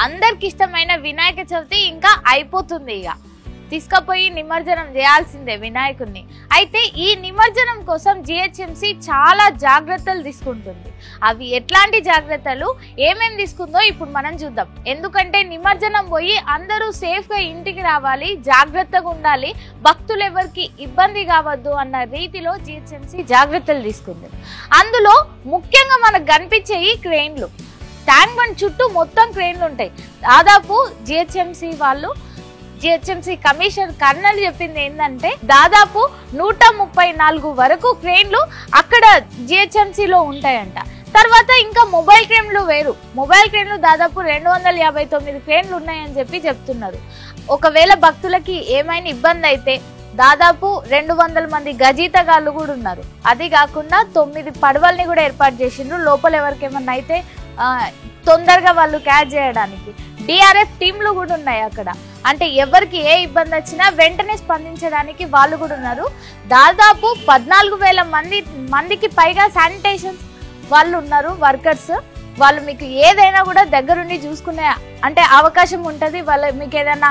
అందరికి ఇష్టమైన వినాయక చవితి ఇంకా అయిపోతుంది. ఇక తీసుకుపోయి నిమజ్జనం చేయాల్సిందే వినాయకుడిని. అయితే ఈ నిమజ్జనం కోసం జిహెచ్ఎంసి చాలా జాగ్రత్తలు తీసుకుంటుంది. అవి ఎట్లాంటి జాగ్రత్తలు, ఏమేమి తీసుకుందో ఇప్పుడు మనం చూద్దాం. ఎందుకంటే నిమజ్జనం పోయి అందరూ సేఫ్గా ఇంటికి రావాలి, జాగ్రత్తగా ఉండాలి, భక్తులు ఎవరికి ఇబ్బంది కావద్దు అన్న రీతిలో జిహెచ్ఎంసి జాగ్రత్తలు తీసుకుంది. అందులో ముఖ్యంగా మనకు కనిపించేవి క్రేన్లు. ట్యాంక్ బండ్ చుట్టూ మొత్తం క్రేన్లు ఉంటాయి. దాదాపు జిహెచ్ఎంసి కమిషనర్ కర్నల్ చెప్పింది ఏంటంటే దాదాపు 134 వరకు క్రేన్లు అక్కడ జిహెచ్ఎంసిలో ఉంటాయంట. తర్వాత ఇంకా మొబైల్ క్రేన్లు వేరు. మొబైల్ క్రేన్లు దాదాపు 259 క్రేన్లు ఉన్నాయని చెప్తున్నారు. ఒకవేళ భక్తులకి ఏమైనా ఇబ్బంది అయితే దాదాపు 200 మంది గజీతగాళ్ళు కూడా ఉన్నారు. అది కాకుండా 9 పడవల్ని కూడా ఏర్పాటు చేసిండ్రు. లోపల ఎవరికేమన్నా అయితే తొందరగా వాళ్ళు క్యాచ్ చేయడానికి డిఆర్ఎఫ్ టీంలు కూడా ఉన్నాయి అక్కడ. అంటే ఎవరికి ఏ ఇబ్బంది వచ్చినా వెంటనే స్పందించడానికి వాళ్ళు కూడా ఉన్నారు. దాదాపు 14,000 మందికి పైగా శానిటేషన్ వాళ్ళు ఉన్నారు, వర్కర్స్. వాళ్ళు మీకు ఏదైనా కూడా దగ్గరుండి చూసుకునే అంటే అవకాశం ఉంటుంది. మీకు ఏదైనా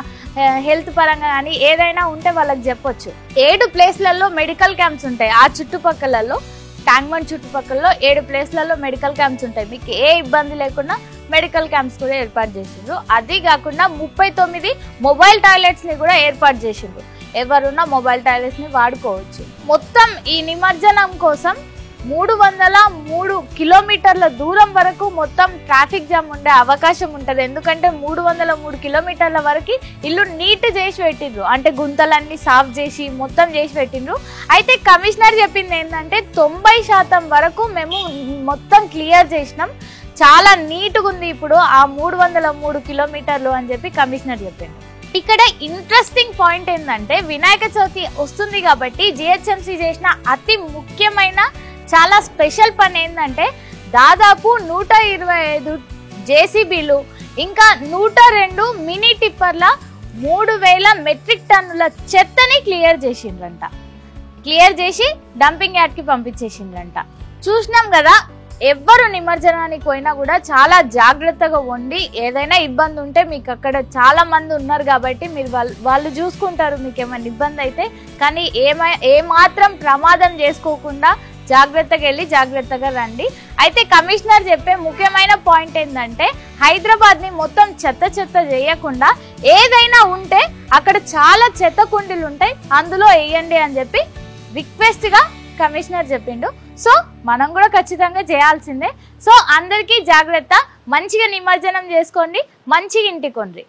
హెల్త్ పరంగా కానీ ఏదైనా ఉంటే వాళ్ళకి చెప్పొచ్చు. 7 ప్లేస్లలో మెడికల్ క్యాంప్స్ ఉంటాయి. ఆ చుట్టుపక్కలలో ట్యాంక్ బండ్ చుట్టుపక్కల 7 ప్లేస్లలో మెడికల్ క్యాంప్స్ ఉంటాయి. మీకు ఏ ఇబ్బంది లేకుండా మెడికల్ క్యాంప్స్ కూడా ఏర్పాటు చేసిండ్రు. అది కాకుండా 39 మొబైల్ టాయిలెట్స్ ని కూడా ఏర్పాటు చేసిండ్రు. ఎవరున్నా మొబైల్ టాయిలెట్స్ ని వాడుకోవచ్చు. మొత్తం ఈ నిమజ్జనం కోసం 303 కిలోమీటర్ల దూరం వరకు మొత్తం ట్రాఫిక్ జామ్ ఉండే అవకాశం ఉంటుంది. ఎందుకంటే 303 కిలోమీటర్ల వరకు ఇల్లు నీట్ చేసి పెట్టిండ్రు. అంటే గుంతలన్నీ సాఫ్ చేసి మొత్తం చేసి పెట్టిండ్రు. అయితే కమిషనర్ చెప్పింది ఏంటంటే 90% వరకు మేము మొత్తం క్లియర్ చేసినాం, చాలా నీట్గా ఉంది ఇప్పుడు ఆ 303 కిలోమీటర్లు అని చెప్పి కమిషనర్ చెప్పిండు. ఇక్కడ ఇంట్రెస్టింగ్ పాయింట్ ఏంటంటే వినాయక చవితి వస్తుంది కాబట్టి జిహెచ్ఎంసి చేసిన అతి ముఖ్యమైన చాలా స్పెషల్ పని ఏంటంటే దాదాపు 125 జేసీబీలు ఇంకా 102 మినీ టిప్పర్ల 3000 మెట్రిక్ టన్నుల చెత్తని క్లియర్ చేసిండ్రంట. క్లియర్ చేసి డంపింగ్ యార్డ్కి పంపించేసిండ్రంట. చూసినాం కదా, ఎవ్వరు నిమజ్జనానికి పోయినా కూడా చాలా జాగ్రత్తగా ఉండి ఏదైనా ఇబ్బంది ఉంటే మీకు అక్కడ చాలా మంది ఉన్నారు కాబట్టి మీరు వాళ్ళు చూసుకుంటారు మీకు ఏమైనా ఇబ్బంది అయితే. కానీ ఏమాత్రం ప్రమాదం చేసుకోకుండా జాగ్రత్తగా వెళ్ళి జాగ్రత్తగా రండి. అయితే కమిషనర్ చెప్పే ముఖ్యమైన పాయింట్ ఏంటంటే హైదరాబాద్ ని మొత్తం చెత్త చేయకుండా ఏదైనా ఉంటే అక్కడ చాలా చెత్త కుండీలు ఉంటాయి, అందులో వేయండి అని చెప్పి రిక్వెస్ట్ గా కమిషనర్ చెప్పిండు. సో మనం కూడా ఖచ్చితంగా చేయాల్సిందే. సో అందరికీ జాగ్రత్త, మంచిగా నిమజ్జనం చేసుకోండి, మంచిగా ఇంటికి కొండ్రి.